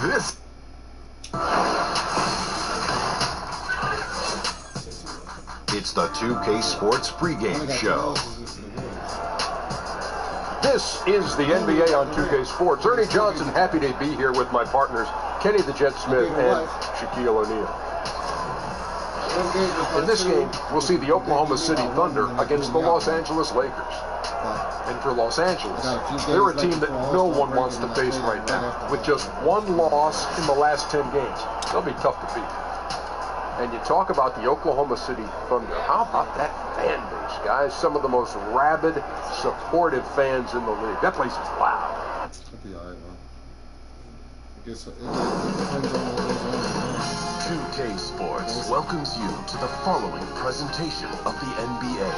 This. It's the 2K Sports pregame show. This is the NBA on 2K Sports. Ernie Johnson, happy to be here with my partners, Kenny the Jet Smith and Shaquille O'Neal. In this game, we'll see the Oklahoma City Thunder against the Los Angeles Lakers. And for Los Angeles, they're a team that no one wants to face right now. With just one loss in the last 10 games, they'll be tough to beat. And you talk about the Oklahoma City Thunder. How about that fan base, guys? Some of the most rabid, supportive fans in the league. That place is loud. That'd be all right, man. I guess it depends on what goes on. 2K Sports welcomes you to the following presentation of the NBA.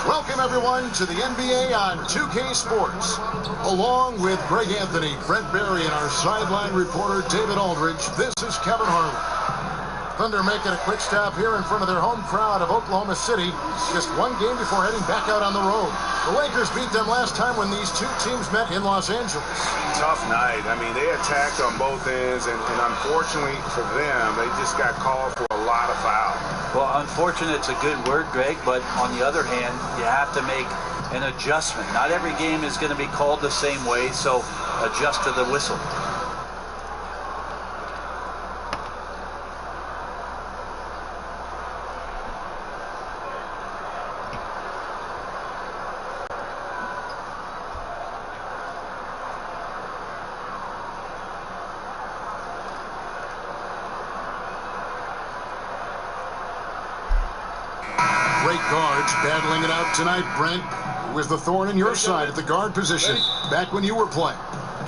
Welcome, everyone, to the NBA on 2K Sports. Along with Greg Anthony, Brent Barry, and our sideline reporter, David Aldridge, this is Kevin Harlan. Thunder making a quick stop here in front of their home crowd of Oklahoma City, just one game before heading back out on the road. The Lakers beat them last time when these two teams met in Los Angeles. Tough night. I mean, they attacked on both ends, and unfortunately for them, they just got called for a lot of fouls. Well, unfortunate is a good word, Greg, but on the other hand, you have to make an adjustment. Not every game is going to be called the same way, so adjust to the whistle. Great guards battling it out tonight, Brent. Who was the thorn in your side at the guard position back when you were playing?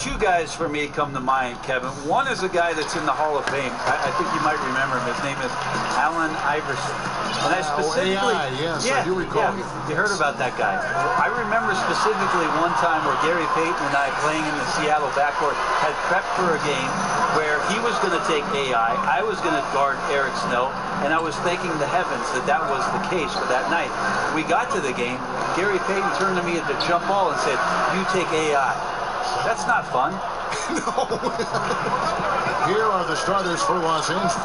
Two guys for me come to mind, Kevin. One is a guy that's in the Hall of Fame. I think you might remember him. His name is Allen Iverson. And I specifically, yes, I do recall. You heard about that guy. I remember specifically one time where Gary Payton and I, playing in the Seattle backcourt, had prepped for a game where he was going to take AI, I was going to guard Eric Snow, and I was thanking the heavens that that was the case for that night. We got to the game. Gary Payton turned to me at the jump ball and said, "You take AI." That's not fun. No. Here are the starters for Los Angeles.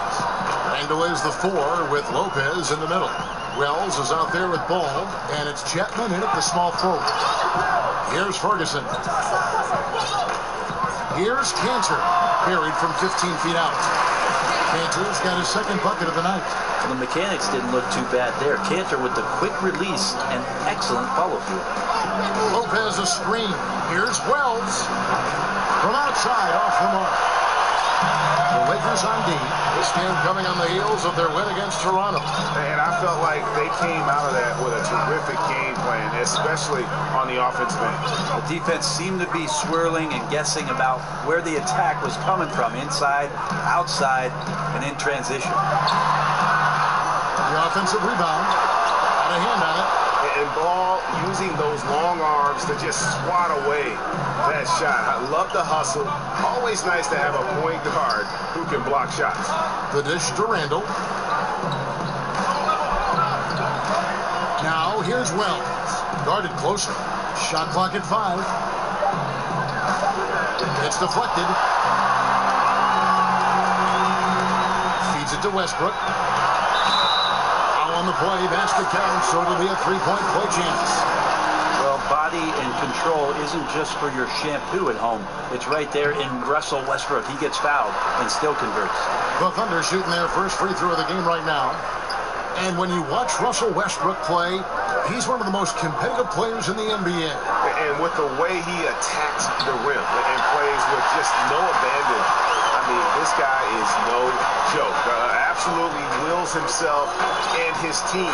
Randall is the 4 with Lopez in the middle. Wells is out there with ball, and it's Chapman in at the small forward. Here's Ferguson. Here's Cantor, buried from 15 feet out. Cantor's got his second bucket of the night. Well, the mechanics didn't look too bad there. Cantor with the quick release and excellent follow-through. Lopez a screen. Here's Wells. From outside, off the mark. The Lakers on D. This game coming on the heels of their win against Toronto. And I felt like they came out of that with a terrific game plan, especially on the offensive end. The defense seemed to be swirling and guessing about where the attack was coming from, inside, outside, and in transition. The offensive rebound. Got a hand on it. And Ball using those long arms to just swat away that shot. I love the hustle. Always nice to have a point guard who can block shots. The dish to Randall. Now here's Wells. Guarded closer. Shot clock at 5. It's deflected. Feeds it to Westbrook. On the play, basket count, so it'll be a 3-point play chance. Well, body and control isn't just for your shampoo at home. It's right there in Russell Westbrook. He gets fouled and still converts. The Thunder shooting their first free throw of the game right now. And when you watch Russell Westbrook play, he's one of the most competitive players in the NBA. And with the way he attacks the rim and plays with just no abandon, I mean, this guy is no joke. Absolutely wills himself and his team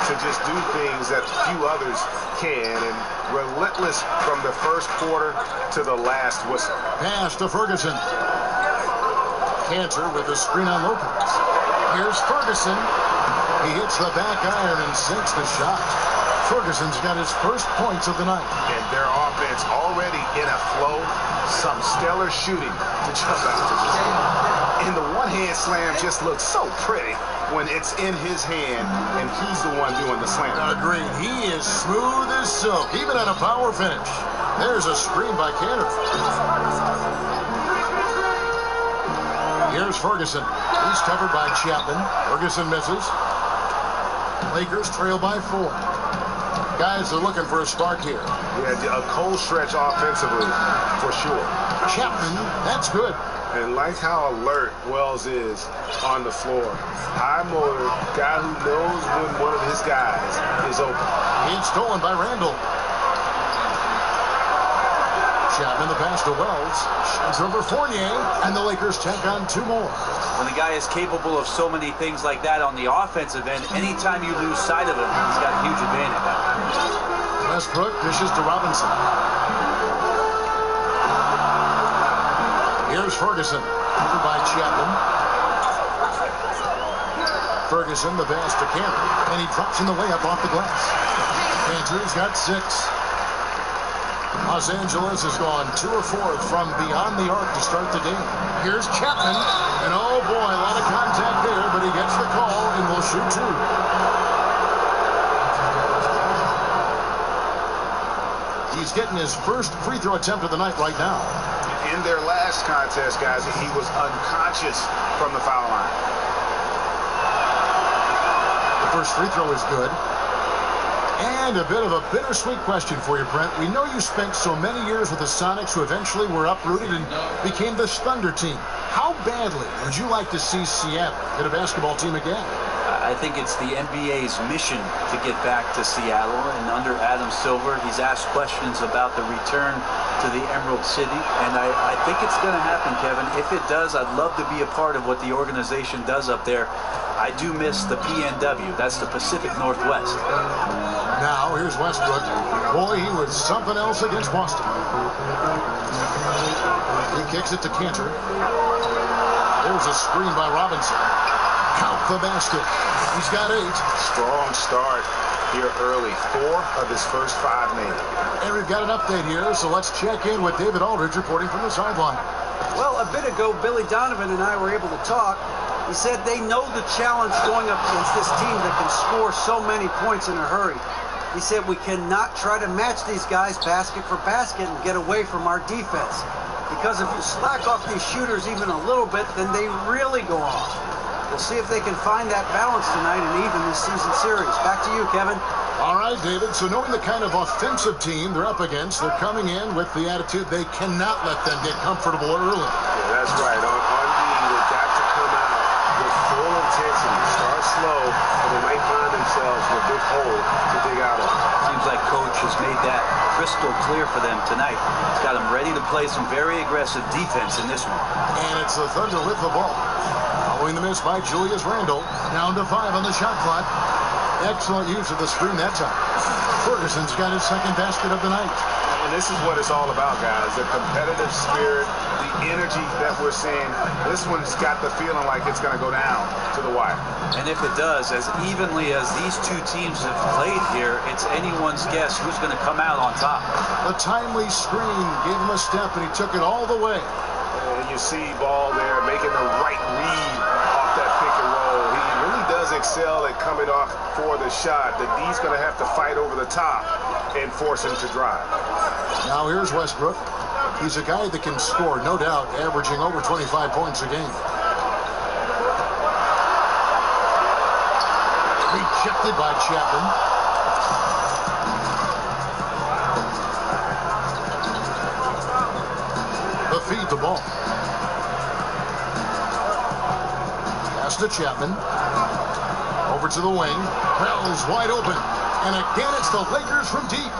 to just do things that few others can, and relentless from the first quarter to the last whistle. Pass to Ferguson. Cantor with a screen on Lopez. Here's Ferguson. He hits the back iron and sinks the shot. Ferguson's got his first points of the night. And their offense already in a flow. Some stellar shooting to jump out to this game. And the one-hand slam just looks so pretty when it's in his hand and he's the one doing the slam. Agreed. He is smooth as silk, even on a power finish. There's a screen by Cantor. Here's Ferguson. He's covered by Chapman. Ferguson misses. Lakers trail by 4. Guys are looking for a spark here. Yeah, a cold stretch offensively, for sure. Chapman, that's good. And like how alert Wells is on the floor. High motor, guy who knows when one of his guys is open. He's stolen by Randall. Chapman, the pass to Wells. Shoots over Fournier, and the Lakers tack on 2 more. When the guy is capable of so many things like that on the offensive end, anytime you lose sight of him, he's got a huge advantage. Westbrook dishes to Robinson. Here's Ferguson, covered by Chapman. Ferguson, the pass to Cantor, and he drops in the layup off the glass. Cantor's got 6. Los Angeles has gone 2 of 4 from beyond the arc to start the game. Here's Chapman, and oh boy, a lot of contact there, but he gets the call and will shoot 2. He's getting his first free throw attempt of the night right now. In their last contest, guys, he was unconscious from the foul line. The first free throw is good. And a bit of a bittersweet question for you, Brent. We know you spent so many years with the Sonics, who eventually were uprooted and became the Thunder team. How badly would you like to see Seattle get a basketball team again? I think it's the NBA's mission to get back to Seattle, and under Adam Silver, he's asked questions about the return to the Emerald City, and I think it's going to happen, Kevin. If it does, I'd love to be a part of what the organization does up there. I do miss the PNW. That's the Pacific Northwest. Now, here's Westbrook. Boy, he was something else against Boston. He kicks it to Cantor. There's a screen by Robinson. Count the basket. He's got 8. Strong start here early. 4 of his first 5 made. And we've got an update here, so let's check in with David Aldridge reporting from the sideline. Well, a bit ago, Billy Donovan and I were able to talk. He said they know the challenge going up against this team that can score so many points in a hurry. He said we cannot try to match these guys basket for basket and get away from our defense. Because if you slack off these shooters even a little bit, then they really go off. We'll see if they can find that balance tonight and even this season series. Back to you, Kevin. All right, David. So knowing the kind of offensive team they're up against, they're coming in with the attitude they cannot let them get comfortable early. Yeah, that's right. On D, they've got to come out with full intensity. Start slow, and they might find themselves in a big hole to dig out of. Seems like Coach has made that crystal clear for them tonight. He's got them ready to play some very aggressive defense in this one. And it's the Thunder with the ball. Following the miss by Julius Randle. Down to 5 on the shot clock. Excellent use of the screen that time. Ferguson's got his second basket of the night. And this is what it's all about, guys. The competitive spirit, the energy that we're seeing. This one's got the feeling like it's going to go down to the wire. And if it does, as evenly as these two teams have played here, it's anyone's guess who's going to come out on top. The timely screen gave him a step, and he took it all the way. And you see Ball there making the right read off that pick and roll. He really does excel at coming off for the shot. The D's going to have to fight over the top and force him to drive. Now here's Westbrook. He's a guy that can score, no doubt, averaging over 25 points a game. Rejected by Chapman. The feed the ball. Pass to Chapman. Over to the wing. Wells wide open. And again, it's the Lakers from deep.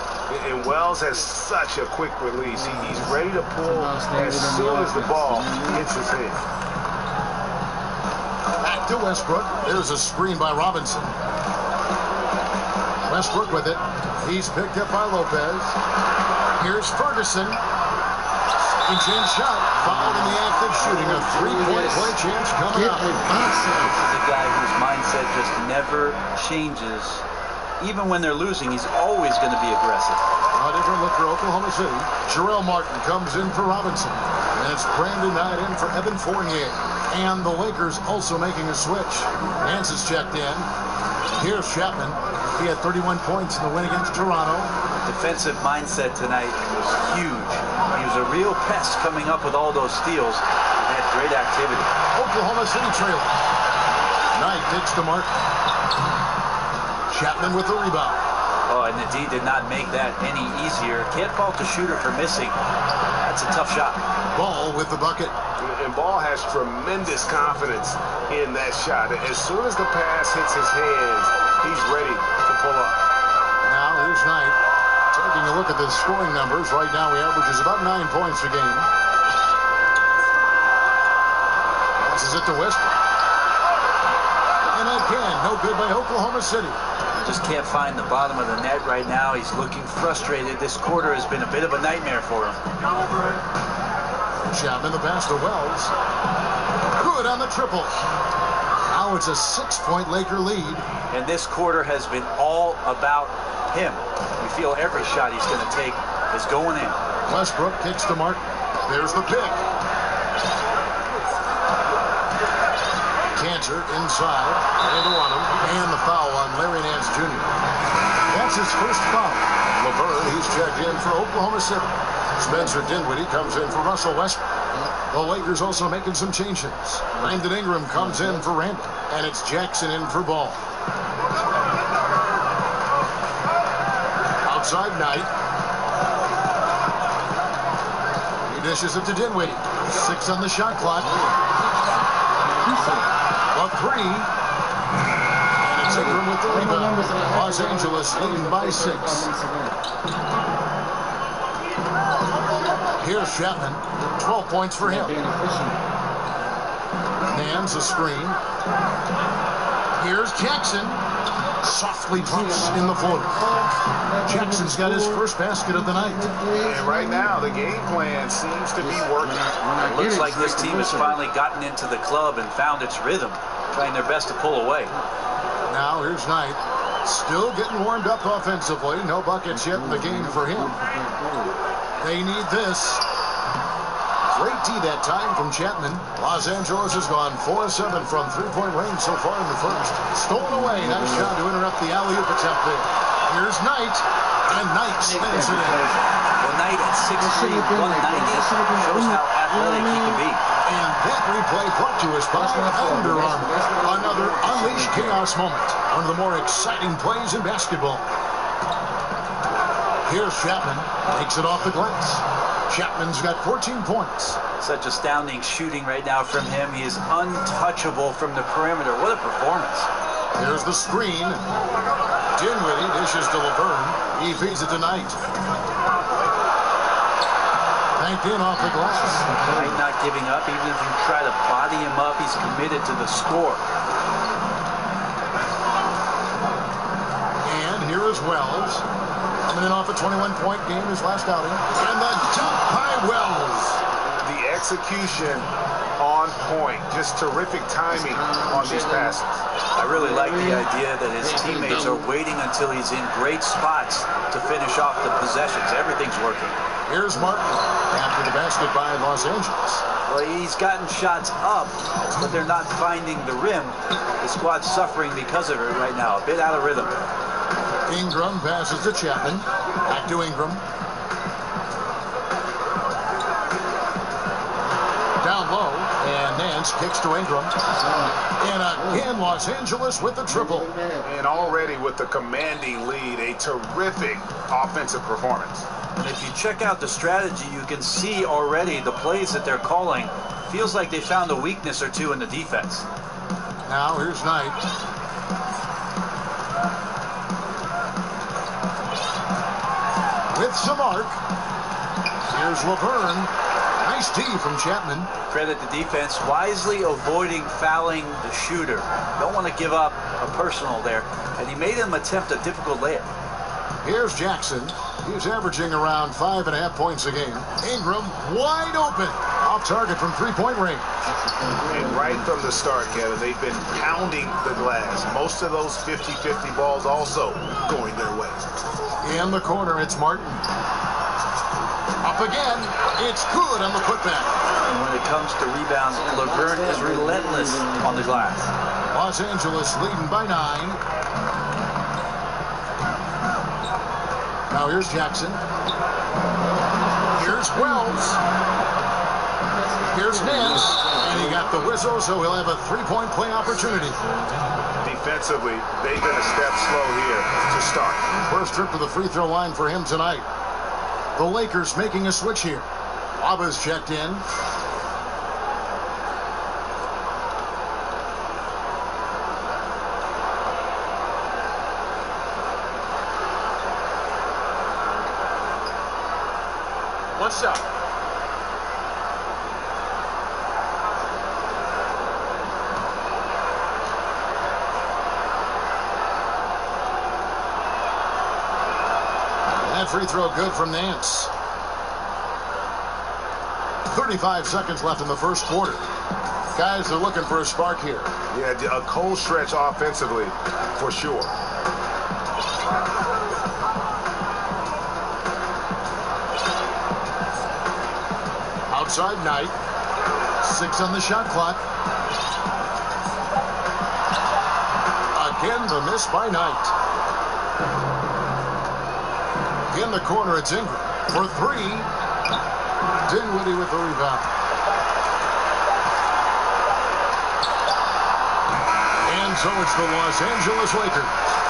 And Wells has such a quick release. He's ready to pull as soon as the ball hits his head. Back to Westbrook. There's a screen by Robinson. Westbrook with it. He's picked up by Lopez. Here's Ferguson. Second-chance shot. Fouled in the act of shooting. A three-point play chance coming up. This is a guy whose mindset just never changes. Even when they're losing, he's always going to be aggressive. A different look for Oklahoma City. Jarrell Martin comes in for Robinson. And it's Brandon Knight in for Evan Fournier. And the Lakers also making a switch. Nance is checked in. Here's Chapman. He had 31 points in the win against Toronto. Defensive mindset tonight was huge. He was a real pest coming up with all those steals. He had great activity. Oklahoma City trailing. Knight takes to Martin. Chapman with the rebound. Oh, and the D did not make that any easier. Can't fault the shooter for missing. That's a tough shot. Ball with the bucket. And Ball has tremendous confidence in that shot. As soon as the pass hits his hands, he's ready to pull up. Now here's Knight. Taking a look at the scoring numbers. Right now he averages about 9 points a game. Passes it to Westbrook. And again, no good by Oklahoma City. Just can't find the bottom of the net right now. He's looking frustrated. This quarter has been a bit of a nightmare for him. Chapman the pass to Wells. Good on the triple. Now it's a 6-point Laker lead. And this quarter has been all about him. You feel every shot he's going to take is going in. Westbrook kicks to Martin. There's the pick. Cantor inside. Handle on him. And the foul on Larry Nance Jr. That's his first foul. Laverne, he's checked in for Oklahoma City. Spencer Dinwiddie comes in for Russell Westbrook. The Lakers also making some changes. Brandon Ingram comes in for Randall. And it's Jackson in for Ball. Outside Knight. He dishes it to Dinwiddie. 6 on the shot clock. A 3. And it's Ingram with the rebound. Los Angeles leading by 6. Here's Chapman. 12 points for him. Nance a screen. Here's Jackson. Softly drops in the floater. Jackson's got his first basket of the night. And right now, the game plan seems to be working. It looks like this team has finally gotten into the club and found its rhythm, trying their best to pull away. Now here's Knight. Still getting warmed up offensively. No buckets yet in the game for him. They need this. Great D that time from Chapman. Los Angeles has gone 4-7 from 3-point range so far in the first. Stolen away. Nice shot to interrupt the alley-oop attempt there. Here's Knight, and Knight slams it in. Well, Knight at 6'3", 190 shows how athletic he can be. And that replay brought to us by Under Armour. Another Unleash Chaos moment. One of the more exciting plays in basketball. Here's Chapman. Takes it off the glass. Chapman's got 14 points. Such astounding shooting right now from him. He is untouchable from the perimeter. What a performance. Here's the screen. Dinwiddie dishes to Laverne. He feeds it to Knight. Banked in off the glass. Knight not giving up. Even if you try to body him up, he's committed to the score. And here is Wells. Coming in off a 21-point game his last outing. And the dunk by Wells. The execution on point. Just terrific timing on these passes. I really like the idea that his teammates are waiting until he's in great spots to finish off the possessions. Everything's working. Here's Martin after the basket by Los Angeles. Well, he's gotten shots up, but they're not finding the rim. The squad's suffering because of it right now. A bit out of rhythm. Ingram passes to Chapman. Back to Ingram. Down low, and Nance kicks to Ingram. And again, Los Angeles with the triple. And already with the commanding lead, a terrific offensive performance. And if you check out the strategy, you can see already the plays that they're calling. Feels like they found a weakness or two in the defense. Now here's Knight. With some arc. Here's Laverne. Nice D from Chapman. Credit the defense, wisely avoiding fouling the shooter. Don't want to give up a personal there. And he made him attempt a difficult layup. Here's Jackson. He's averaging around 5.5 points a game. Ingram wide open. Off target from three-point range. And right from the start, Kevin, they've been pounding the glass. Most of those 50-50 balls also going their way. In the corner, it's Martin. Up again. It's good on the putback. And when it comes to rebounds, Laverne is relentless on the glass. Los Angeles leading by 9. Now here's Jackson. Here's Wells. Here's Nance. And he got the whistle, so he'll have a three-point play opportunity. Defensively, they've been a step slow here to start. First trip to the free throw line for him tonight. The Lakers making a switch here. Waba's checked in. One shot. That free throw good from Nance. 35 seconds left in the first quarter. Guys are looking for a spark here. Yeah, a cold stretch offensively, for sure. Outside Knight. 6 on the shot clock. Again, the miss by Knight. In the corner, it's Ingram. For 3, Dinwiddie with the rebound. And so it's the Los Angeles Lakers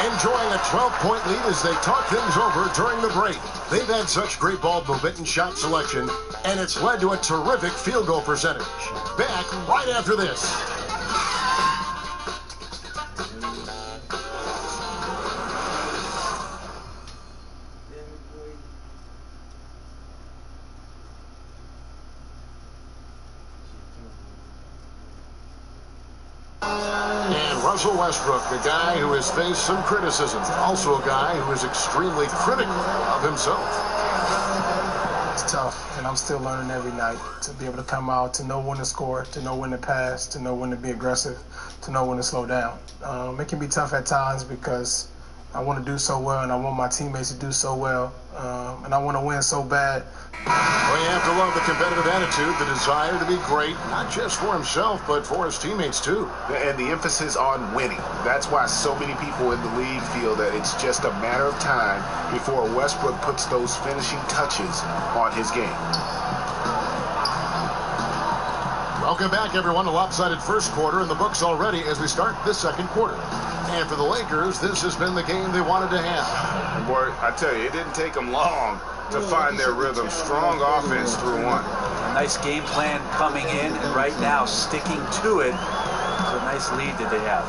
enjoying a 12-point lead as they talk things over during the break. They've had such great ball movement and shot selection, and it's led to a terrific field goal percentage. Back right after this. And Russell Westbrook, the guy who has faced some criticism, also a guy who is extremely critical of himself. It's tough, and I'm still learning every night to be able to come out, to know when to score, to know when to pass, to know when to be aggressive, to know when to slow down. It can be tough at times because I want to do so well, and I want my teammates to do so well, and I want to win so bad. Well, you have to love the competitive attitude, the desire to be great, not just for himself, but for his teammates, too. And the emphasis on winning. That's why so many people in the league feel that it's just a matter of time before Westbrook puts those finishing touches on his game. Welcome back, everyone. A lopsided first quarter in the books already as we start this second quarter. And for the Lakers, this has been the game they wanted to have. And boy, I tell you, it didn't take them long to find their rhythm. Strong offense through one. A nice game plan coming in, and right now sticking to it. It's a nice lead that they have.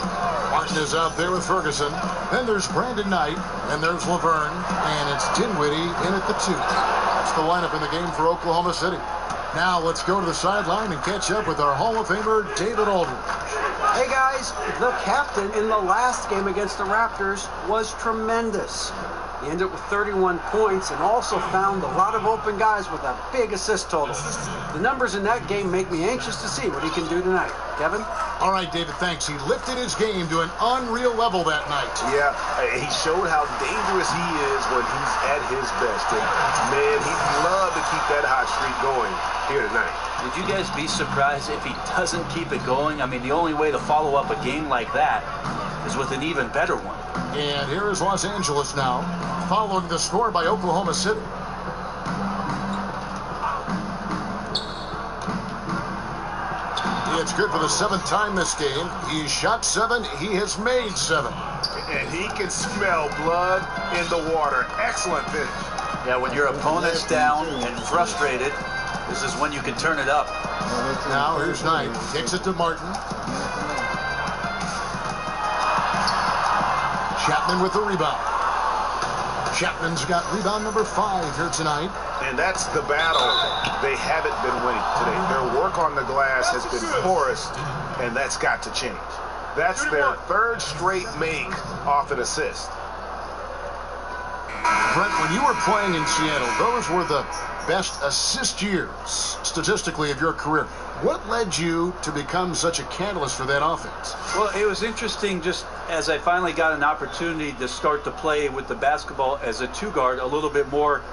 Martin is out there with Ferguson. Then there's Brandon Knight, and there's Laverne, and it's Dinwiddie in at the 2. That's the lineup in the game for Oklahoma City. Now let's go to the sideline and catch up with our Hall of Famer, David Aldridge. Hey guys, the captain in the last game against the Raptors was tremendous. He ended up with 31 points and also found a lot of open guys with a big assist total. The numbers in that game make me anxious to see what he can do tonight. Kevin? All right, David, thanks. He lifted his game to an unreal level that night. Yeah, he showed how dangerous he is when he's at his best. And, man, he'd love to keep that hot streak going here tonight. Would you guys be surprised if he doesn't keep it going? I mean, the only way to follow up a game like that is with an even better one. And here is Los Angeles now, following the score by Oklahoma City. It's good for the 7th time this game. He shot 7. He has made 7. And he can smell blood in the water. Excellent finish. Yeah, when your opponent's down and frustrated, this is when you can turn it up. Now here's Knight. Kicks it to Martin. Chapman with the rebound. Chapman's got rebound number 5 here tonight. And that's the battle they haven't been winning today. Their work on the glass has been porous, and that's got to change. That's their 3rd straight make off an assist. Brent, when you were playing in Seattle, those were the best assist years, statistically, of your career. What led you to become such a catalyst for that offense? Well, it was interesting just as I finally got an opportunity to start to play with the basketball as a 2-guard a little bit more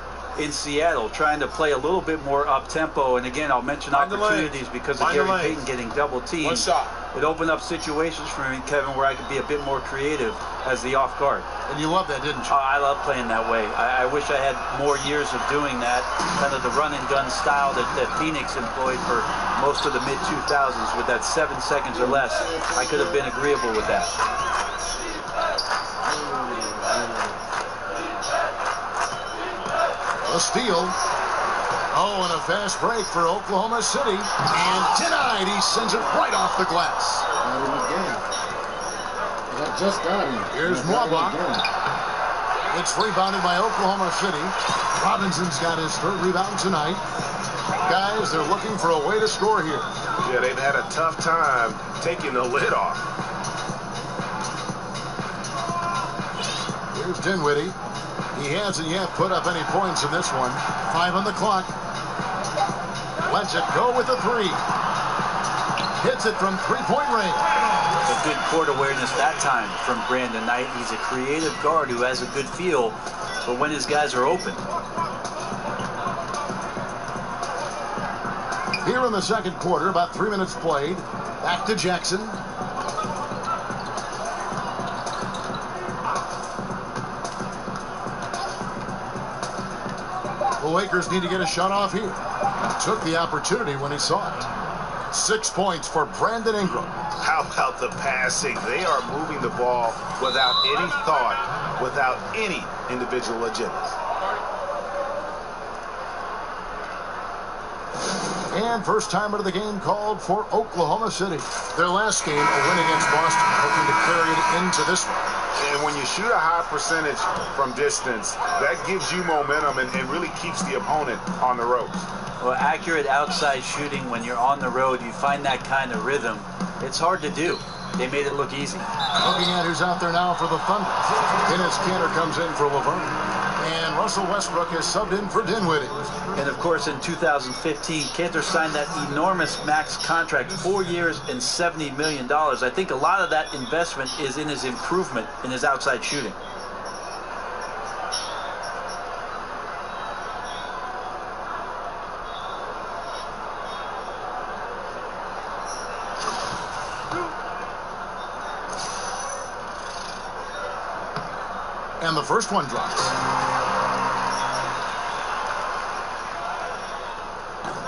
in Seattle, trying to play a little bit more up-tempo. And again, I'll mention opportunities because of Gary Payton getting double-teamed. One shot. It opened up situations for me, Kevin, where I could be a bit more creative as the off-guard. And you love that, didn't you? I love playing that way. I wish I had more years of doing that, kind of the run-and-gun style that Phoenix employed for most of the mid-2000s with that 7 seconds or less. I could have been agreeable with that. A steal. Oh, and a fast break for Oklahoma City. And denied. He sends it right off the glass. That just got him. Here's Mwaba. It's rebounded by Oklahoma City. Robinson's got his 3rd rebound tonight. Guys, they're looking for a way to score here. Yeah, they've had a tough time taking the lid off. Here's Dinwiddie. He hasn't yet put up any points in this one. 5 on the clock. Lets it go with a 3. Hits it from 3-point range. A good court awareness that time from Brandon Knight. He's a creative guard who has a good feel for when his guys are open. Here in the second quarter, about 3 minutes played. Back to Jackson. The Lakers need to get a shot off here. Took the opportunity when he saw it. 6 points for Brandon Ingram. How about the passing? They are moving the ball without any thought, without any individual agenda. And first timer of the game called for Oklahoma City. Their last game, a win against Boston, hoping to carry it into this one. And when you shoot a high percentage from distance, that gives you momentum and really keeps the opponent on the ropes. Well, accurate outside shooting when you're on the road, you find that kind of rhythm. It's hard to do. They made it look easy. Looking at who's out there now for the Thunder. Dennis Kanter comes in for Laverne. And Russell Westbrook is subbed in for Dinwiddie. And of course, in 2015, Kanter signed that enormous max contract, 4 years and $70 million. I think a lot of that investment is in his improvement in his outside shooting. And the first one drops.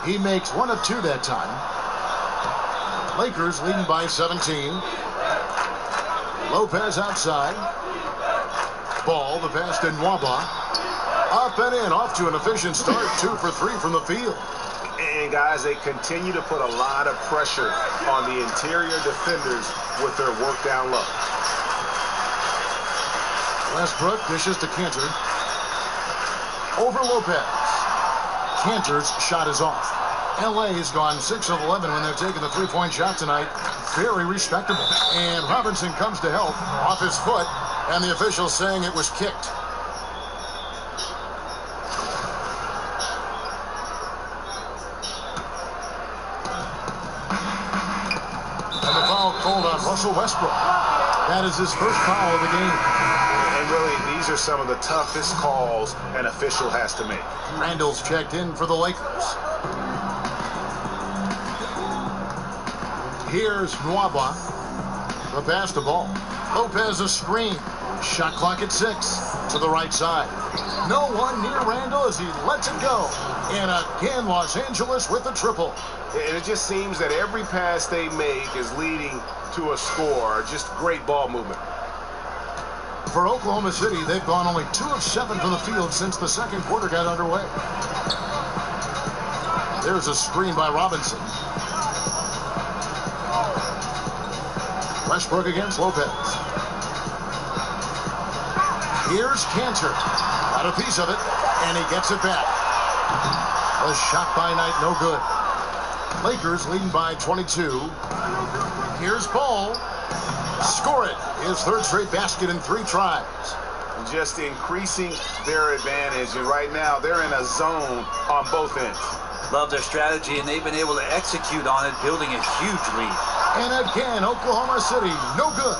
He makes 1 of 2 that time. Lakers leading by 17. Lopez outside. Ball, the pass to Nwaba. Up and in, off to an efficient start. 2 for 3 from the field. And guys, they continue to put a lot of pressure on the interior defenders with their work down low. Westbrook dishes to Cantor. Over Lopez. Cantor's shot is off. LA has gone 6 of 11 when they're taking the three-point shot tonight. Very respectable. And Robinson comes to help off his foot, and the official saying it was kicked. And the foul called on Russell Westbrook. That is his first foul of the game. And really, these are some of the toughest calls an official has to make. Randall's checked in for the Lakers. Here's Nwaba. The pass to Ball. Lopez a screen. Shot clock at 6 to the right side. No one near Randall as he lets it go. And again, Los Angeles with the triple. And it just seems that every pass they make is leading to a score. Just great ball movement. For Oklahoma City, they've gone only 2 of 7 from the field since the second quarter got underway. There's a screen by Robinson. Westbrook against Lopez. Here's Cantor. Got a piece of it, and he gets it back. A shot by Knight, no good. Lakers leading by 22. Here's Ball. Score it. His third straight basket in 3 tries. Just increasing their advantage, and right now they're in a zone on both ends. Love their strategy, and they've been able to execute on it, building a huge lead. And again, Oklahoma City, no good.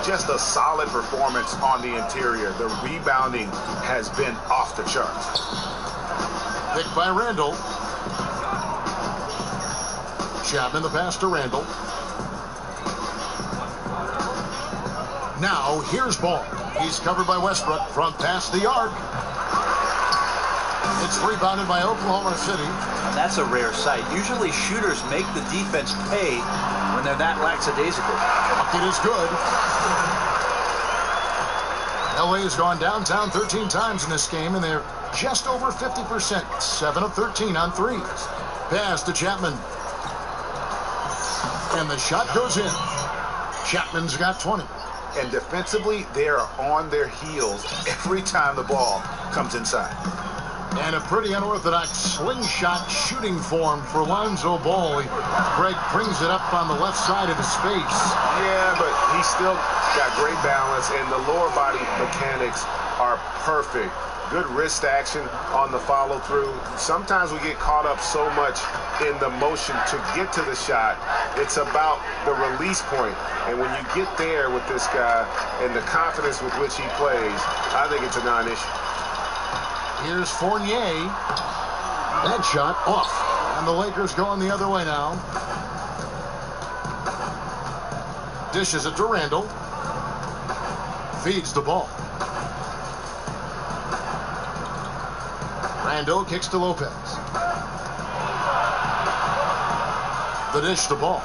Just a solid performance on the interior. The rebounding has been off the charts. Picked by Randall. Chapman the pass to Randall. Now, here's Ball. He's covered by Westbrook from past the arc. It's rebounded by Oklahoma City. That's a rare sight. Usually shooters make the defense pay when they're that lackadaisical. Bucket is good. LA has gone downtown 13 times in this game, and they're just over 50%. 7 of 13 on threes. Pass to Chapman. And the shot goes in. Chapman's got 20. And defensively, they are on their heels every time the ball comes inside. And a pretty unorthodox slingshot shooting form for Lonzo Ball. Greg brings it up on the left side of his face. Yeah, but he's still got great balance, and the lower body mechanics are perfect. Good wrist action on the follow-through. Sometimes we get caught up so much in the motion to get to the shot. It's about the release point. And when you get there with this guy and the confidence with which he plays, I think it's a non-issue. Here's Fournier. That shot off. And the Lakers going the other way now. Dishes it to Randall. Feeds the ball. Randall kicks to Lopez. The dish to Ball.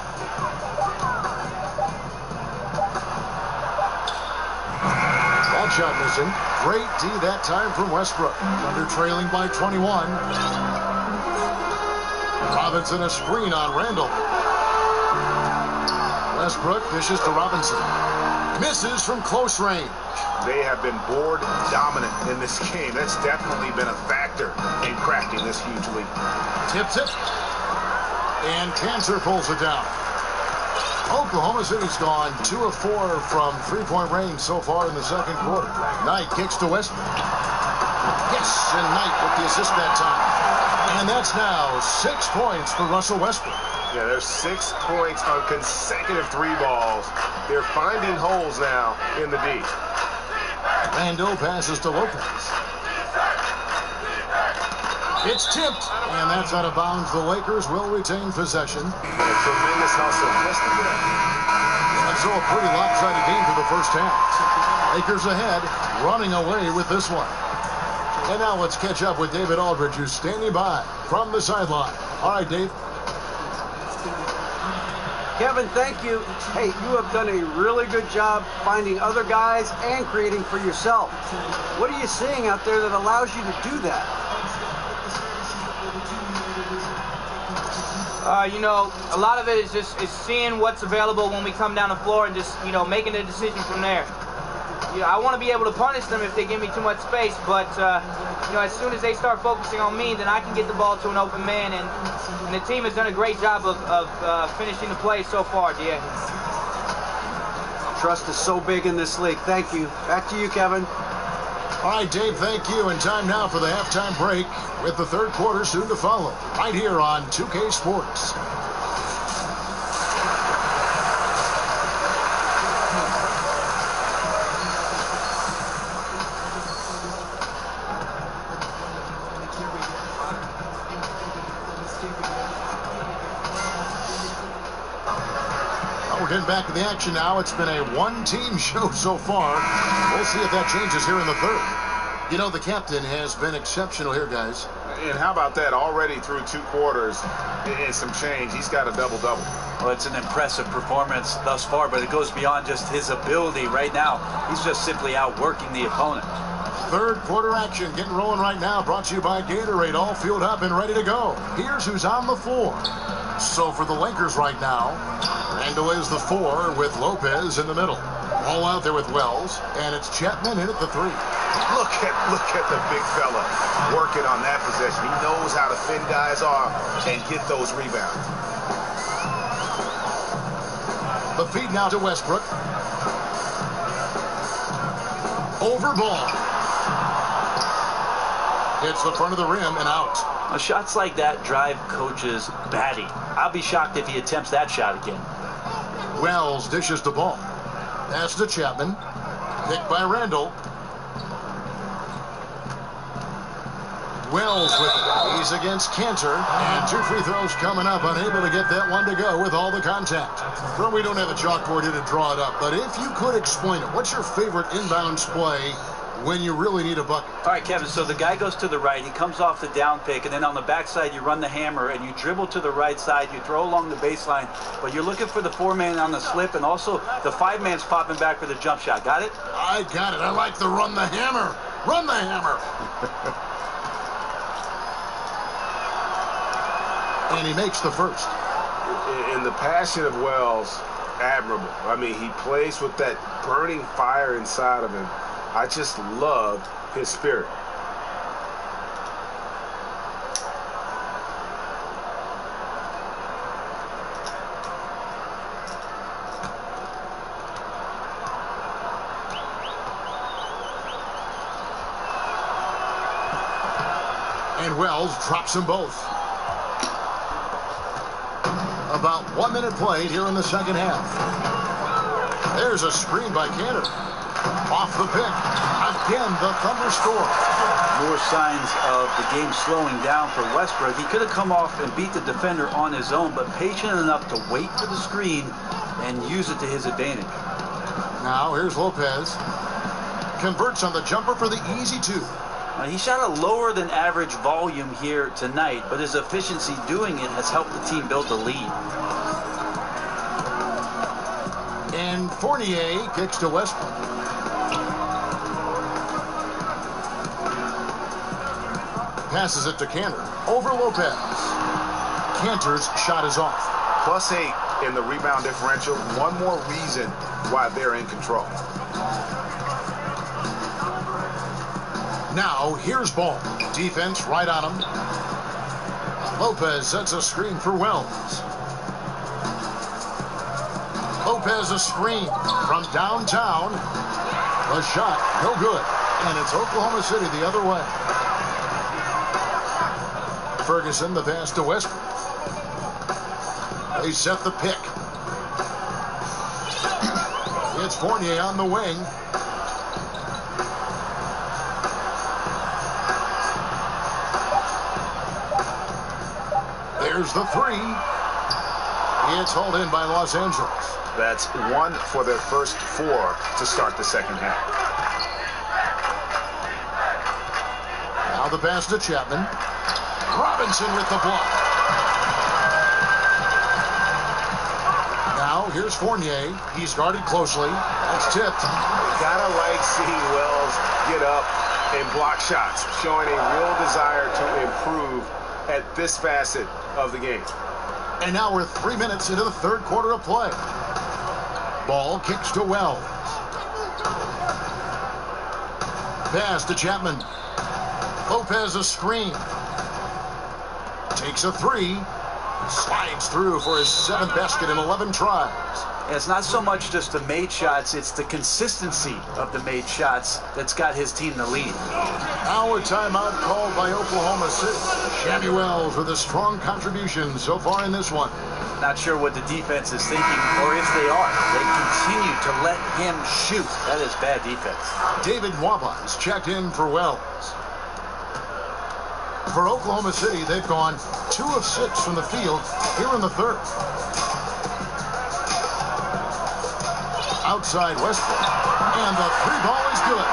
That shot missing. Great D that time from Westbrook. Under trailing by 21. Robinson a screen on Randall. Westbrook dishes to Robinson. Misses from close range. They have been board dominant in this game. That's definitely been a factor in cracking this huge lead. Tips it. And Cantor pulls it down. Oklahoma City's gone 2 of 4 from three-point range so far in the second quarter. Knight kicks to Westbrook. Yes, and Knight with the assist that time. And that's now 6 points for Russell Westbrook. Yeah, there's 6 points on consecutive 3 balls. They're finding holes now in the D. Randall passes to Lopez. It's tipped, and that's out of bounds. The Lakers will retain possession. A tremendous hustle just to get it. And so a pretty lopsided game for the first half. Lakers ahead, running away with this one. And now let's catch up with David Aldridge, who's standing by from the sideline. All right, Dave. Kevin, thank you. Hey, you have done a really good job finding other guys and creating for yourself. What are you seeing out there that allows you to do that? You know, a lot of it is seeing what's available when we come down the floor and just, you know, making a decision from there. Yeah, I want to be able to punish them if they give me too much space, but you know, as soon as they start focusing on me, then I can get the ball to an open man, and the team has done a great job of finishing the play so far, DA. Trust is so big in this league. Thank you. Back to you, Kevin. All right, Dave, thank you. And time now for the halftime break with the third quarter soon to follow, right here on 2K Sports. Getting back to the action now. It's been a one-team show so far. We'll see if that changes here in the third. You know, the captain has been exceptional here, guys. And how about that? Already through 2 quarters and some change. He's got a double-double. Well, it's an impressive performance thus far, but it goes beyond just his ability right now. He's just simply outworking the opponent. Third quarter action getting rolling right now. Brought to you by Gatorade. All fueled up and ready to go. Here's who's on the floor. So for the Lakers right now, Randall is the 4 with Lopez in the middle. All out there with Wells, and it's Chapman in at the 3. Look at the big fella working on that possession. He knows how to fend guys off and get those rebounds. The feed now to Westbrook. Over ball. Hits the front of the rim and out. Now, shots like that drive coaches batty. I'll be shocked if he attempts that shot again. Wells dishes the ball. That's to Chapman. Picked by Randall. Wells with it. He's against Cantor. And 2 free throws coming up. Unable to get that one to go with all the contact. Well, we don't have a chalkboard here to draw it up, but if you could explain it, what's your favorite inbounds play when you really need a bucket? All right, Kevin, so the guy goes to the right, he comes off the down pick, and then on the backside you run the hammer and you dribble to the right side, you throw along the baseline, but you're looking for the 4-man on the slip, and also the 5-man's popping back for the jump shot. Got it? I got it. I like the run the hammer. Run the hammer. And he makes the first. And the passion of Wells, admirable. I mean, he plays with that burning fire inside of him. I just love his spirit. And Wells drops them both. About 1 minute played here in the second half. There's a screen by Cantor. Off the pick. Again, the Thunder score. More signs of the game slowing down for Westbrook. He could have come off and beat the defender on his own, but patient enough to wait for the screen and use it to his advantage. Now, here's Lopez. Converts on the jumper for the easy 2. Now, he shot a lower than average volume here tonight, but his efficiency doing it has helped the team build the lead. And Fournier kicks to Westbrook. Passes it to Cantor. Over Lopez. Cantor's shot is off. +8 in the rebound differential. One more reason why they're in control. Now, here's Ball. Defense right on him. Lopez sets a screen for Wells. Lopez a screen from downtown. The shot, no good. And it's Oklahoma City the other way. Ferguson, the pass to Westbrook. They set the pick. It's Fournier on the wing. Here's the three. It's hauled in by Los Angeles. That's 1 for their first 4 to start the second half. Now the pass to Chapman. Robinson with the block. Now here's Fournier. He's guarded closely. That's tipped. Gotta like seeing Wells get up and block shots, showing a real desire to improve at this facet of the game. And now we're 3 minutes into the third quarter of play. Ball kicks to Wells. Pass to Chapman. Lopez a screen. Takes a three. Slides through for his 7th basket in 11 tries. It's not so much just the made shots, it's the consistency of the made shots that's got his team the lead. Now a timeout called by Oklahoma City. Shammy Wells with a strong contribution so far in this one. Not sure what the defense is thinking, or if they are. They continue to let him shoot. That is bad defense. David Nwaba is checked in for Wells. For Oklahoma City, they've gone 2 of 6 from the field here in the third. Outside Westbrook, and the 3-ball is good.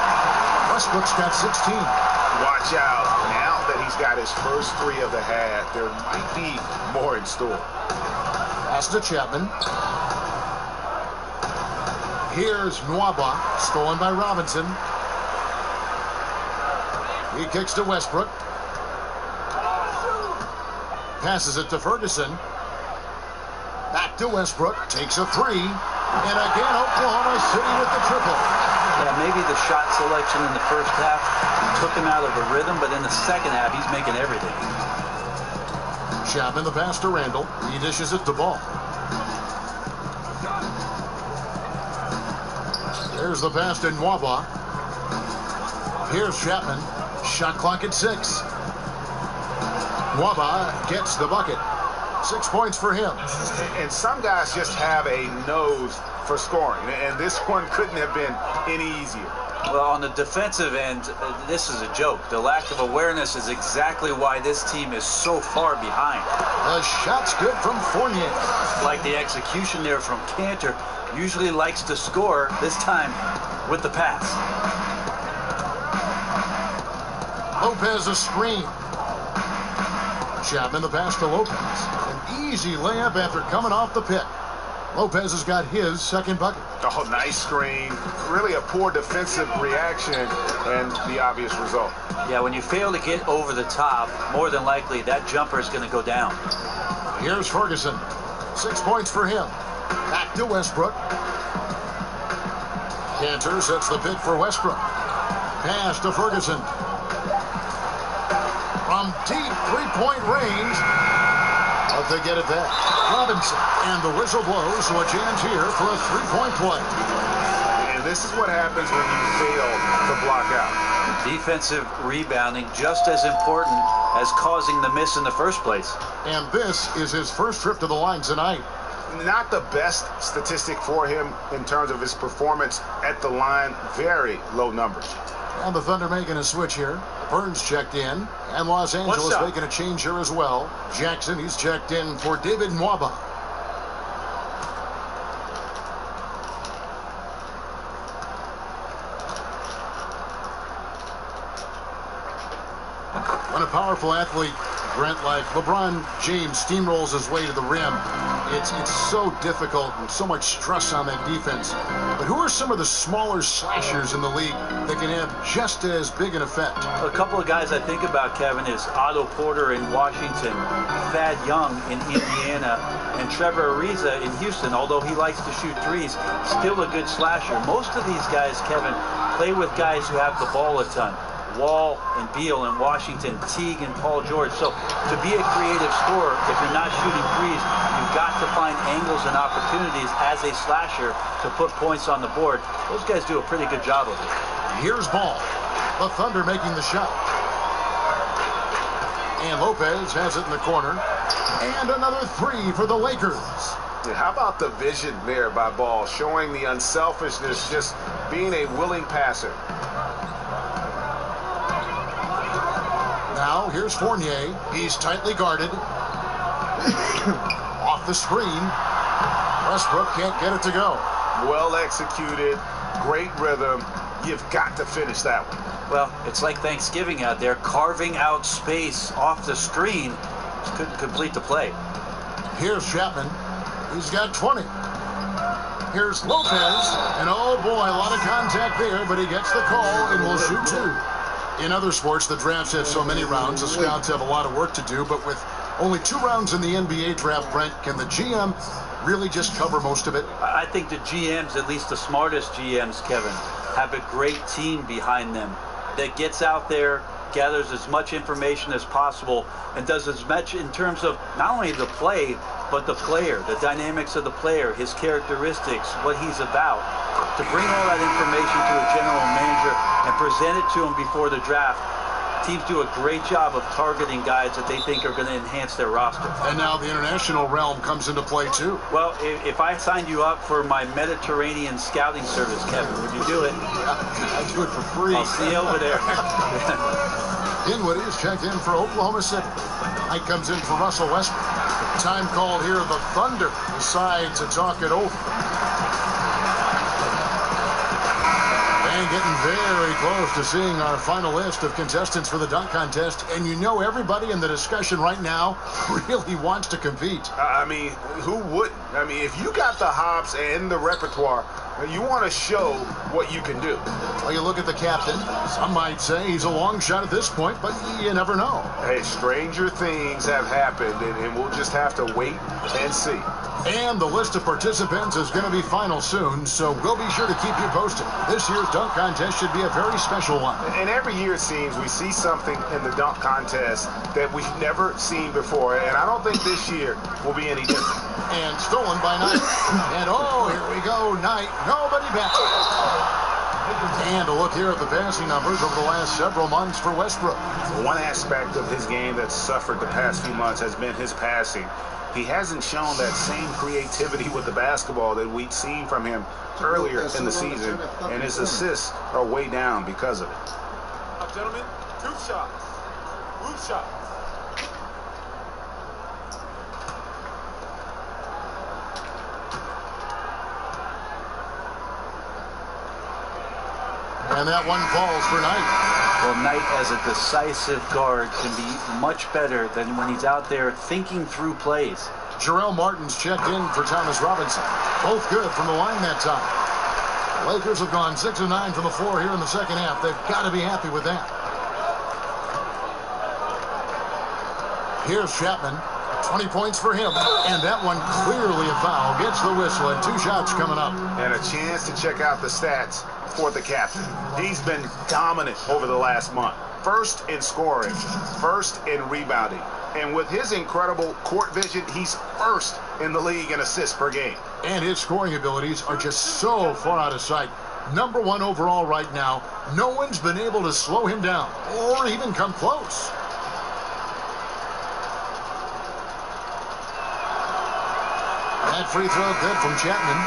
Westbrook's got 16. Watch out. Now that he's got his first 3 of the half, there might be more in store. Pass to Chapman. Here's Nwaba, stolen by Robinson. He kicks to Westbrook. Passes it to Ferguson. Back to Westbrook. Takes a 3. And again, Oklahoma City with the triple. Yeah, maybe the shot selection in the first half took him out of the rhythm, but in the second half, he's making everything. Chapman, the pass to Randall. He dishes it to Ball. There's the pass to Nwaba. Here's Chapman. Shot clock at 6. Nwaba gets the bucket. 6 points for him. And some guys just have a nose for scoring, and this one couldn't have been any easier. Well, on the defensive end, this is a joke. The lack of awareness is exactly why this team is so far behind. The shot's good from Fournier. Like the execution there from Cantor, usually likes to score, this time with the pass. Lopez a screen. Chapman the pass to Lopez. An easy layup after coming off the pick. Lopez has got his second bucket. Oh, nice screen. Really a poor defensive reaction and the obvious result. Yeah, when you fail to get over the top, more than likely that jumper is going to go down. Here's Ferguson. 6 points for him. Back to Westbrook. Cantor sets the pick for Westbrook. Pass to Ferguson. From deep three-point range. But they get it back. Robinson. And the whistle blows, so a chance here for a three-point play. And this is what happens when you fail to block out. Defensive rebounding just as important as causing the miss in the first place. And this is his first trip to the line tonight. Not the best statistic for him in terms of his performance at the line. Very low numbers. And the Thunder making a switch here. Burns checked in. And Los Angeles making a change here as well. Jackson, he's checked in for David Nwaba. When a powerful athlete, Brent, like LeBron James, steamrolls his way to the rim, it's so difficult and so much stress on that defense. But who are some of the smaller slashers in the league that can have just as big an effect? A couple of guys I think about, Kevin, is Otto Porter in Washington, Thad Young in Indiana, and Trevor Ariza in Houston. Although he likes to shoot threes, still a good slasher. Most of these guys, Kevin, play with guys who have the ball a ton. Wall and Beal in Washington, Teague and Paul George. So to be a creative scorer, if you're not shooting threes, you've got to find angles and opportunities as a slasher to put points on the board. Those guys do a pretty good job of it. Here's Ball. The Thunder making the shot. And Lopez has it in the corner. And another three for the Lakers. How about the vision there by Ball, showing the unselfishness, just being a willing passer. Now, Now, here's Fournier. He's tightly guarded. Off the screen. Westbrook can't get it to go. Well executed, great rhythm. You've got to finish that one. Well, it's like Thanksgiving out there, carving out space off the screen. Just couldn't complete the play. Here's Chapman. He's got 20. Here's Lopez. And oh boy, a lot of contact there, but he gets the call and will shoot 2. In other sports, the drafts have so many rounds, the scouts have a lot of work to do, but with only 2 rounds in the NBA draft, Brent, can the GM really just cover most of it? I think the GMs, at least the smartest GMs, Kevin, have a great team behind them that gets out there, gathers as much information as possible, and does as much in terms of not only the play, but the player, the dynamics of the player, his characteristics, what he's about, to bring all that information to a general manager and present it to him before the draft. Teams do a great job of targeting guys that they think are going to enhance their roster. And now the international realm comes into play too. Well, if I signed you up for my Mediterranean scouting service, Kevin, would you do it? I'd do it for free. I'll see you over there. Dinwiddie is checked in for Oklahoma City. Knight comes in for Russell Westbrook. Time called here. The Thunder decide to talk it over. And getting very close to seeing our final list of contestants for the dunk contest. And you know everybody in the discussion right now really wants to compete. I mean, who wouldn't? I mean, if you got the hops and the repertoire, you want to show what you can do. Well, you look at the captain. Some might say he's a long shot at this point, but you never know. Hey, stranger things have happened, and we'll just have to wait and see. And the list of participants is going to be final soon, so we'll be sure to keep you posted. This year's dunk contest should be a very special one. And every year it seems we see something in the dunk contest that we've never seen before, and I don't think this year will be any different. And stolen by Knight. And oh, here we go, Knight. Nobody back. And a look here at the passing numbers over the last several months for Westbrook. One aspect of his game that's suffered the past few months has been his passing. He hasn't shown that same creativity with the basketball that we'd seen from him earlier in the season, and his assists are way down because of it. Gentlemen, 2 shots. Roof shot. And that one falls for Knight. Well, Knight as a decisive guard can be much better than when he's out there thinking through plays. Jarrell Martin's checked in for Thomas Robinson. Both good from the line that time. The Lakers have gone 6 of 9 from the floor here in the second half. They've got to be happy with that. Here's Chapman. 20 points for him. And that one clearly a foul. Gets the whistle, and 2 shots coming up. And a chance to check out the stats for the captain. He's been dominant over the last month. First in scoring, first in rebounding. And with his incredible court vision, he's first in the league in assists per game. And his scoring abilities are just so far out of sight. Number 1 overall right now. No one's been able to slow him down or even come close. That free throw good from Chapman.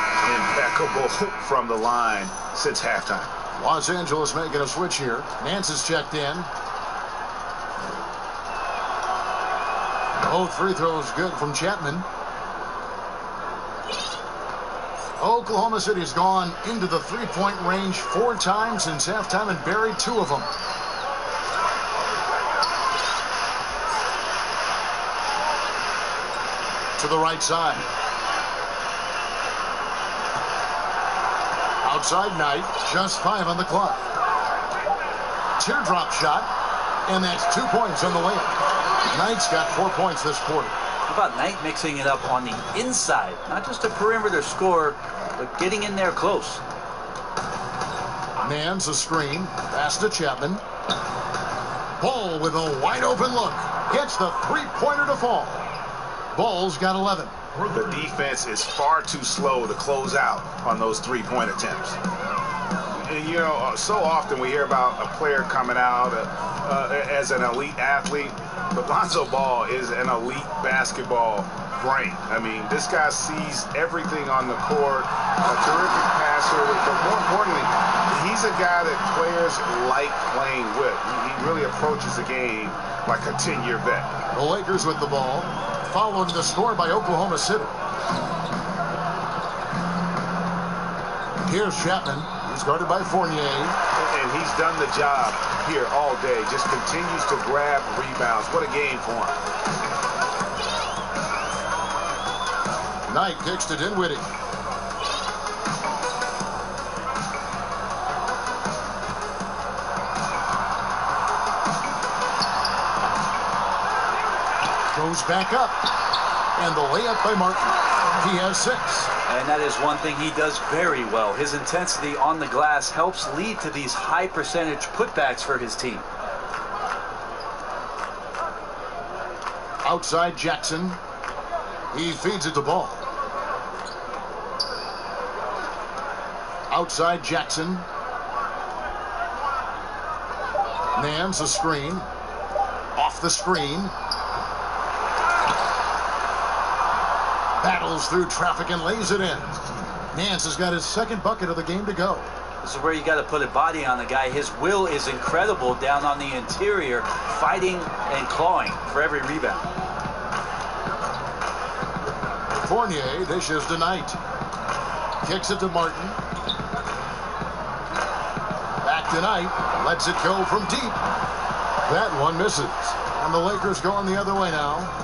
Impeccable from the line since halftime. Los Angeles making a switch here. Nance is checked in. Both free throws good from Chapman. Oklahoma City has gone into the three-point range 4 times since halftime and buried 2 of them. To the right side. Outside Knight, just 5 on the clock. Teardrop shot, and that's 2 points on the layup. Knight's got 4 points this quarter. How about Knight mixing it up on the inside? Not just a perimeter scorer, but getting in there close. Nance a screen, pass to Chapman. Ball with a wide open look. Gets the 3-pointer to fall. Ball's got 11. The defense is far too slow to close out on those 3-point attempts. And, you know, so often we hear about a player coming out as an elite athlete, but Lonzo Ball is an elite basketball brain. I mean, this guy sees everything on the court, a terrific pass passer, but more importantly, he's a guy that players like playing with. He really approaches the game like a 10-year vet. The Lakers with the ball, following the score by Oklahoma City. Here's Chapman. He's guarded by Fournier. And he's done the job here all day. Just continues to grab rebounds. What a game for him. Knight kicks to Dinwiddie. Goes back up. And the layup by Martin. He has 6. And that is one thing he does very well. His intensity on the glass helps lead to these high percentage putbacks for his team. Outside Jackson. He feeds it to Ball. Outside Jackson. Nance a screen. Off the screen. Battles through traffic and lays it in. Nance has got his second bucket of the game to go. This is where you got to put a body on the guy. His will is incredible down on the interior, fighting and clawing for every rebound. Fournier dishes to Knight. Kicks it to Martin. Back to Knight. Lets it go from deep. That one misses. And the Lakers going the other way now.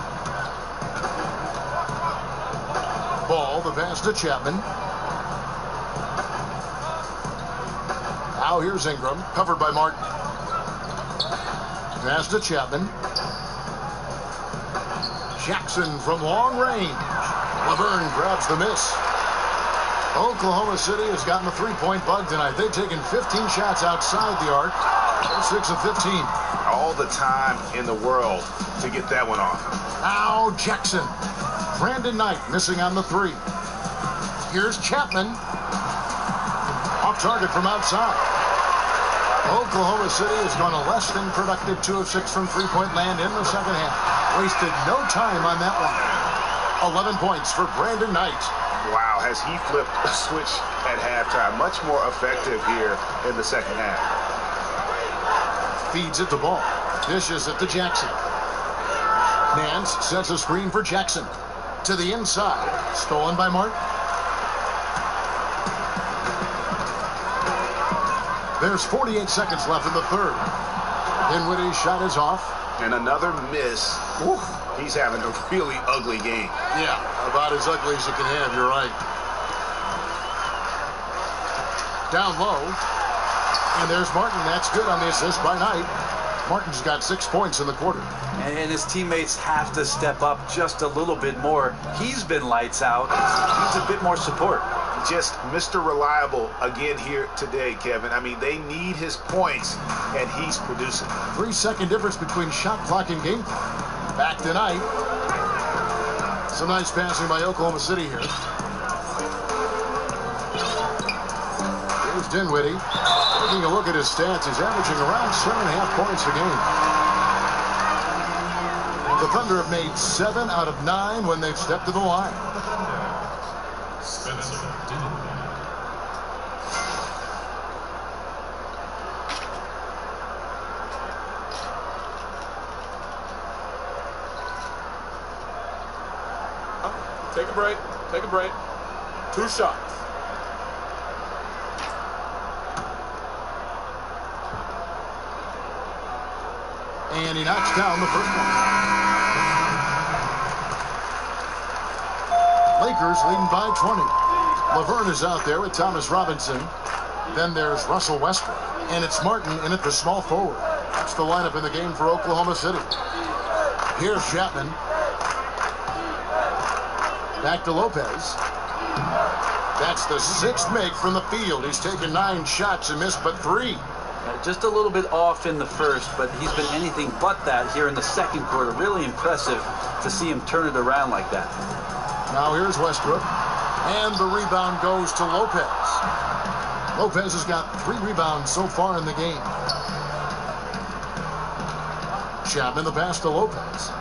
Ball, the pass to Chapman. Now here's Ingram, covered by Martin. Pass to Chapman. Jackson from long range. Laverne grabs the miss. Oklahoma City has gotten the three-point bug tonight. They've taken 15 shots outside the arc. They're 6 of 15. All the time in the world to get that one off. Now Jackson. Brandon Knight missing on the 3. Here's Chapman. Off target from outside. Oklahoma City has gone a less than productive 2 of 6 from three-point land in the second half. Wasted no time on that one. 11 points for Brandon Knight. Wow, has he flipped a switch at halftime. Much more effective here in the second half. Feeds it to Ball. Dishes it to Jackson. Nance sets a screen for Jackson. To the inside. Stolen by Martin. There's 48 seconds left in the third. Dinwiddie's shot is off. And another miss. Oof. He's having a really ugly game. Yeah, about as ugly as you can have, you're right. Down low. And there's Martin. That's good on the assist by Knight. Martin's got 6 points in the quarter. And his teammates have to step up just a little bit more. He's been lights out. Needs a bit more support. Just Mr. Reliable again here today, Kevin. I mean, they need his points, and he's producing. 3-second difference between shot clock and game clock. Back to Knight. Some nice passing by Oklahoma City here. Here's Dinwiddie. Taking a look at his stats, he's averaging around 7.5 points a game. The Thunder have made 7 out of 9 when they've stepped to the line. Take a break. Take a break. 2 shots. And he knocks down the first one. Lakers leading by 20. Laverne is out there with Thomas Robinson. Then there's Russell Westbrook. And it's Martin in at the small forward. That's the lineup in the game for Oklahoma City. Here's Chapman. Back to Lopez. That's the 6th make from the field. He's taken 9 shots and missed but 3. Just a little bit off in the first, but he's been anything but that here in the second quarter. Really impressive to see him turn it around like that. Now here's Westbrook. And the rebound goes to Lopez. Lopez has got 3 rebounds so far in the game. Chapman the pass to Lopez.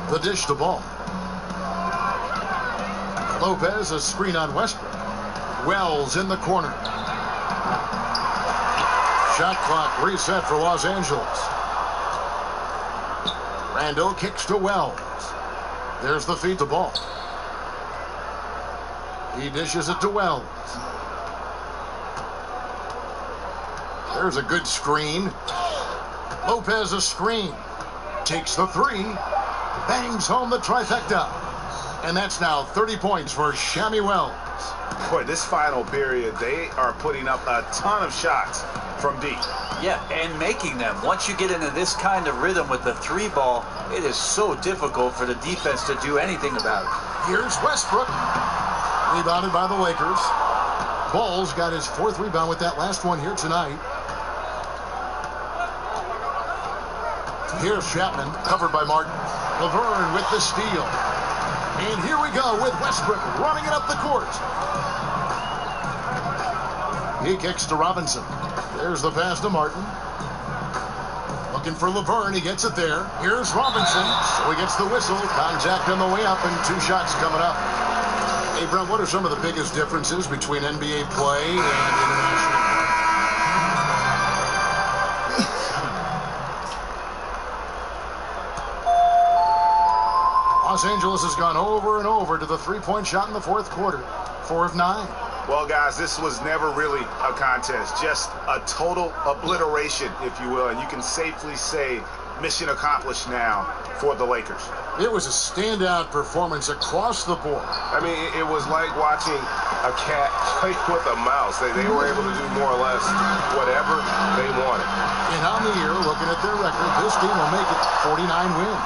The dish to Ball. Lopez a screen on Westbrook. Wells in the corner. Shot clock reset for Los Angeles. Randall kicks to Wells. There's the feed to ball. He dishes it to Wells. There's a good screen. Lopez a screen. Takes the three. Bangs home the trifecta. And that's now 30 points for Shammy Wells. Boy, this final period, they are putting up a ton of shots from deep. Yeah, and making them. Once you get into this kind of rhythm with the three ball, it is so difficult for the defense to do anything about it. Here's Westbrook. Rebounded by the Lakers. Ball's got his fourth rebound with that last one here tonight. Here's Chapman, covered by Martin. Laverne with the steal. And here we go with Westbrook running it up the court. He kicks to Robinson. There's the pass to Martin. Looking for Laverne. He gets it there. Here's Robinson. So he gets the whistle. Contact on the way up and 2 shots coming up. Hey, Brent, what are some of the biggest differences between NBA play and international? Los Angeles has gone over and over to the three-point shot in the fourth quarter. 4 of 9. Well, guys, this was never really a contest, just a total obliteration, if you will, and you can safely say mission accomplished now for the Lakers. It was a standout performance across the board. I mean, it was like watching a cat play with a mouse. They were able to do more or less whatever they wanted. And on the year, looking at their record, this team will make it 49 wins.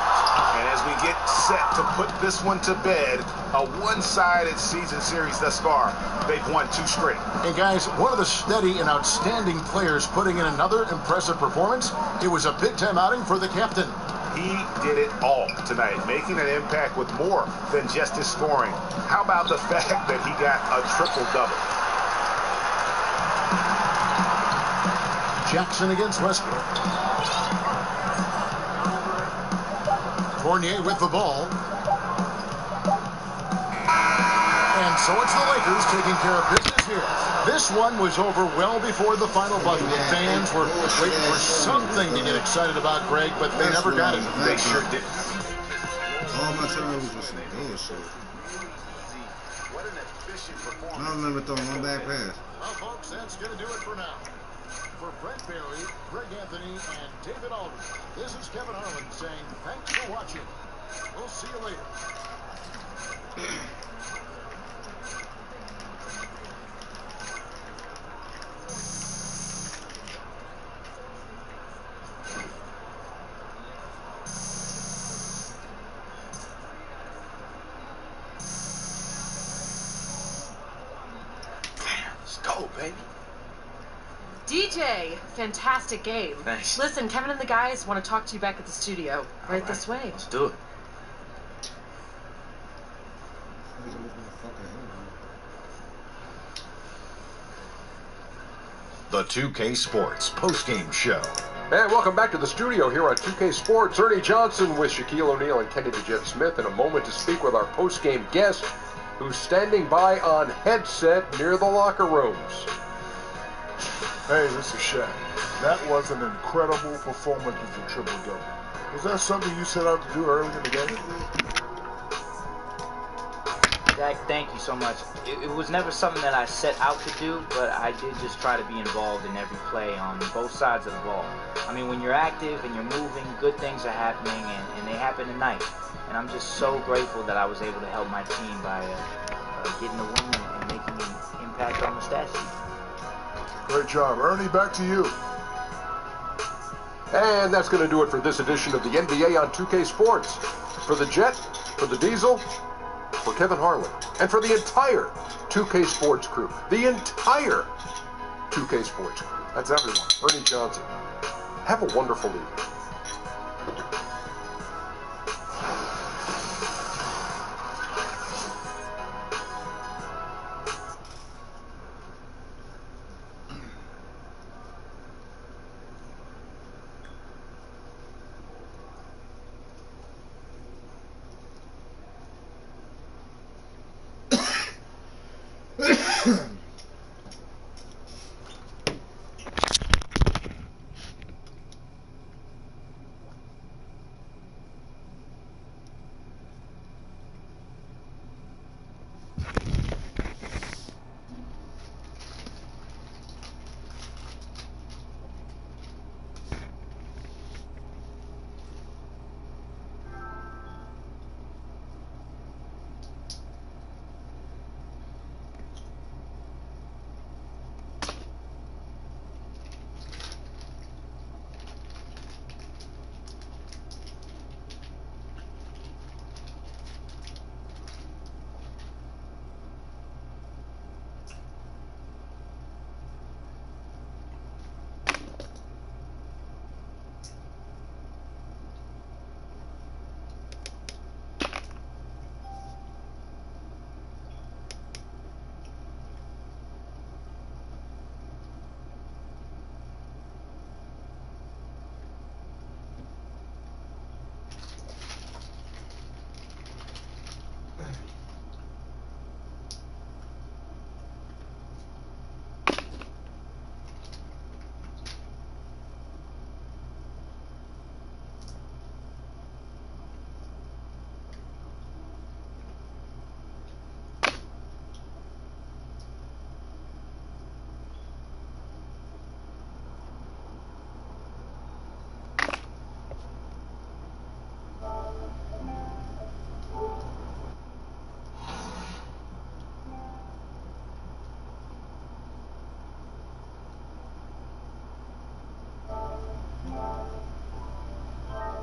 And as we get set to put this one to bed, a one-sided season series thus far, they've won 2 straight. And guys, one of the steady and outstanding players putting in another impressive performance, it was a big-time outing for the captain. He did it all tonight, making an impact with more than just his scoring. How about the fact that he got a triple-double? Jackson against Westbrook. Fournier with the ball. And so it's the Lakers taking care of business here. This one was over well before the final buzzer. The fans were waiting for something to get excited about, Greg, but they never got it. They sure did. All my time was just some bullshit. I remember throwing one back pass. Well, folks, that's going to do it for now. For Brent Barry, Greg Anthony, and David Aldridge, this is Kevin Harlan saying thanks for watching. We'll see you later. Let's go, baby. DJ, fantastic game. Thanks. Listen, Kevin and the guys want to talk to you back at the studio. Right this way. Let's do it. The 2K Sports postgame show. And welcome back to the studio here on 2K Sports. Ernie Johnson with Shaquille O'Neal and Kenny the Jet Smith in a moment to speak with our postgame guest who's standing by on headset near the locker rooms. Hey, this is Shaq. That was an incredible performance with the triple-double. Was that something you set out to do early in the game? Jack, thank you so much. It was never something that I set out to do, but I did just try to be involved in every play on both sides of the ball. I mean, when you're active and you're moving, good things are happening, and they happen tonight. And I'm just so grateful that I was able to help my team by getting a win and making an impact on the stat sheet. Great job. Ernie, back to you. And that's going to do it for this edition of the NBA on 2K Sports. For the Jet, for the Diesel, for Kevin Harlan, and for the entire 2K Sports crew. The entire 2K Sports crew. That's everyone. Ernie Johnson. Have a wonderful evening.